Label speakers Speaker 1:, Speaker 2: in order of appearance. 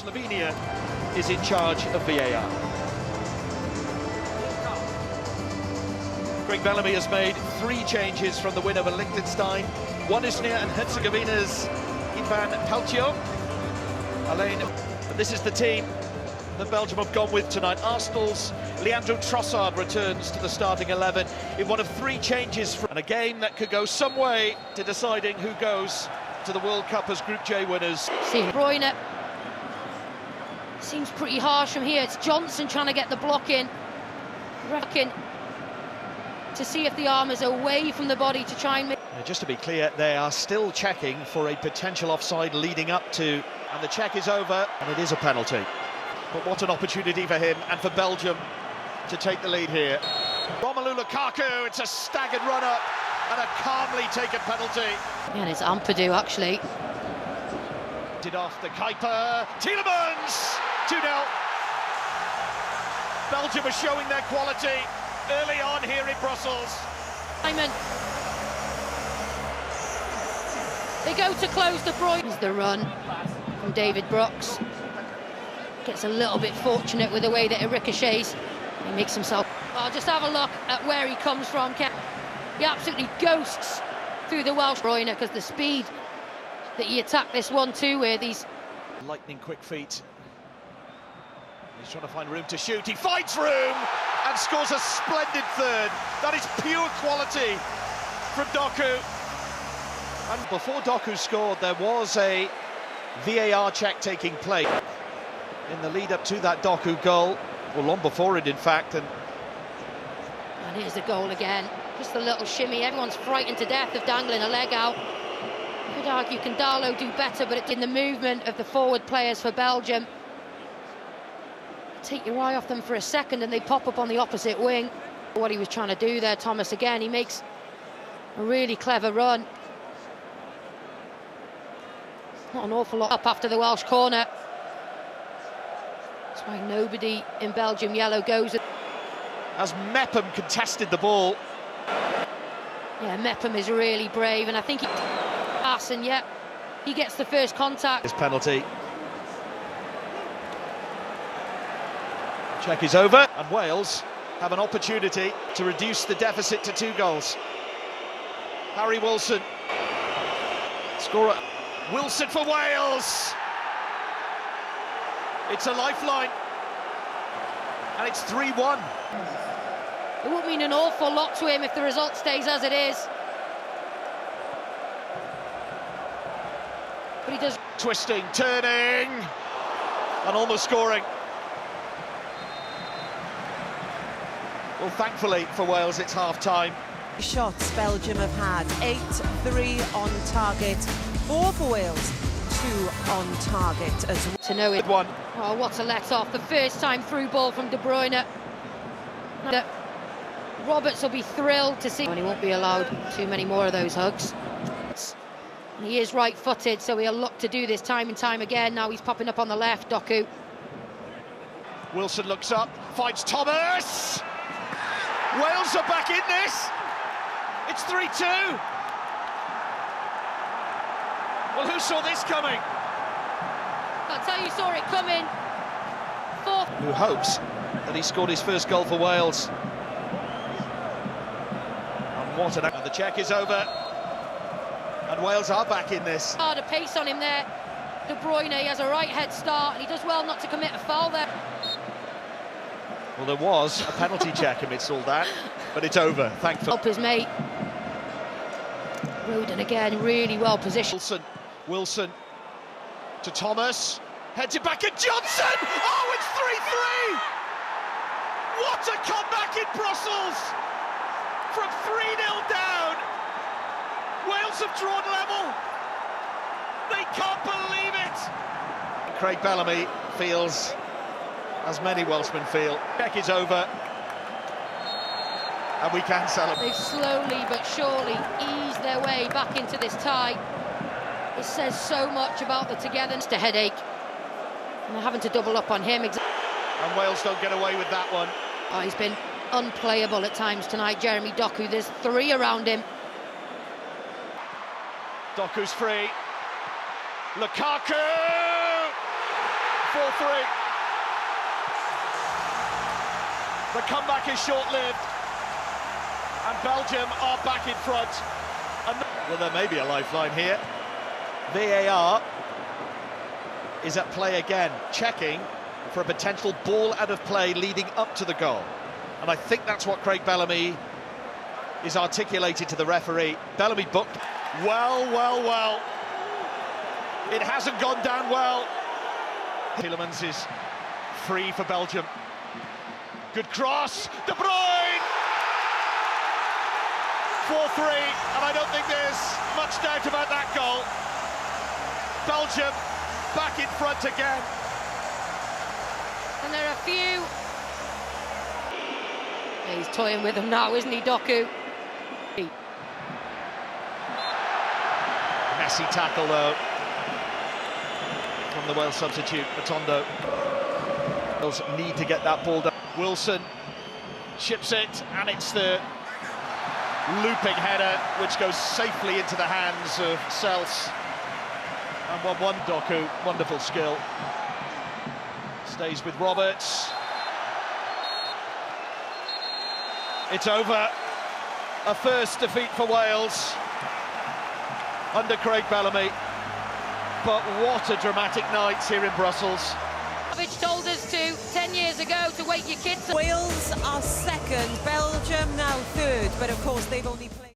Speaker 1: Slovenia is in charge of VAR. Craig Bellamy has made 3 changes from the win over Liechtenstein. Bosnia and Herzegovina's Ivan Palcio. Alain, this is the team that Belgium have gone with tonight. Arsenal's Leandro Trossard returns to the starting 11 in one of 3 changes and a game that could go some way to deciding who goes to the World Cup as Group J winners.
Speaker 2: See, De Bruyne seems pretty harsh from here. It's Johnson trying to get the block in. Reckon to see if the arm is away from the body to try and make...
Speaker 1: Just to be clear, they are still checking for a potential offside leading up to, and the check is over, and it is a penalty. But what an opportunity for him and for Belgium to take the lead here. Romelu Lukaku, it's a staggered run-up and a calmly taken penalty.
Speaker 2: Yeah, and it's Ampadu, actually.
Speaker 1: Did off the Kuiper, Tielemans, 2-0. Belgium are showing their quality early on here in Brussels.
Speaker 2: Simon. They go to close De Bruyne. Here's the run from David Brooks. Gets a little bit fortunate with the way that it ricochets. He makes himself... Well, just have a look at where he comes from. He absolutely ghosts through the Welsh Bruyne because the speed that he attacked this 1-2 with, he's...
Speaker 1: Lightning quick feet. He's trying to find room to shoot. He finds room and scores a splendid third. That is pure quality from Doku. And before Doku scored, there was a VAR check taking place in the lead up to that Doku goal, or long before it, in fact. And
Speaker 2: here's the goal again. Just a little shimmy. Everyone's frightened to death of dangling a leg out. You could argue, can Darlow do better? But it's in the movement of the forward players for Belgium. Take your eye off them for a second and they pop up on the opposite wing. What he was trying to do there, Thomas, again, he makes a really clever run. Not an awful lot up after the Welsh corner. That's why nobody in Belgium yellow goes.
Speaker 1: As Mepham contested the ball.
Speaker 2: Yeah, Mepham is really brave, and I think he pass, and yet he gets the first contact.
Speaker 1: This penalty. Check is over, and Wales have an opportunity to reduce the deficit to 2 goals. Harry Wilson. Scorer. Wilson for Wales. It's a lifeline. And it's 3-1.
Speaker 2: It won't mean an awful lot to him if the result stays as it is. But he does...
Speaker 1: Twisting, turning, and almost scoring. Well, thankfully for Wales, it's half-time.
Speaker 3: Shots Belgium have had, 8-3 on target, 4 for Wales, 2 on target as well.
Speaker 2: To know it.
Speaker 1: One.
Speaker 2: Oh, what a let-off. The first time through ball from De Bruyne. Roberts will be thrilled to see. And he won't be allowed too many more of those hugs. And he is right-footed, so he'll look to do this time and time again. Now he's popping up on the left, Doku.
Speaker 1: Wilson looks up, finds Thomas. Wales are back in this. It's 3-2. Well, who saw this coming?
Speaker 2: I'll tell you, saw it coming. 4th.
Speaker 1: Who hopes that he scored his first goal for Wales. And what an... And the check is over. And Wales are back in this.
Speaker 2: Harder pace on him there. De Bruyne, he has a right head start, and he does well not to commit a foul there.
Speaker 1: Well, there was a penalty check amidst all that, but it's over, thankfully.
Speaker 2: Help his mate. Roden again, really well positioned.
Speaker 1: Wilson to Thomas, heads it back at Johnson! Oh, it's 3-3! What a comeback in Brussels! From 3-0 down, Wales have drawn level. They can't believe it! Craig Bellamy feels, as many Welshmen feel, check is over, and we can celebrate.
Speaker 2: They've slowly but surely eased their way back into this tie. It says so much about the togetherness. A headache, and they're having to double up on him.
Speaker 1: And Wales don't get away with that one.
Speaker 2: Oh, he's been unplayable at times tonight, Jeremy Doku. There's 3 around him.
Speaker 1: Doku's free. Lukaku! 4-3. The comeback is short-lived, and Belgium are back in front. Well, there may be a lifeline here. VAR is at play again, checking for a potential ball out of play leading up to the goal. And I think that's what Craig Bellamy is articulated to the referee. Bellamy booked. Well. It hasn't gone down well. Tielemans is free for Belgium. Good cross, De Bruyne! 4-3, and I don't think there's much doubt about that goal. Belgium back in front again.
Speaker 2: And there are a few. He's toying with them now, isn't he, Doku?
Speaker 1: Messy tackle, though, from the Welsh substitute, Matondo. Wales need to get that ball down. Wilson chips it, and it's the looping header which goes safely into the hands of Sels. And 1-1. Doku, wonderful skill. Stays with Roberts. It's over. A first defeat for Wales under Craig Bellamy. But what a dramatic night here in Brussels.
Speaker 2: Told us to 10 years ago to wake your kids.
Speaker 3: Wales are second, Belgium now third, but of course they've only played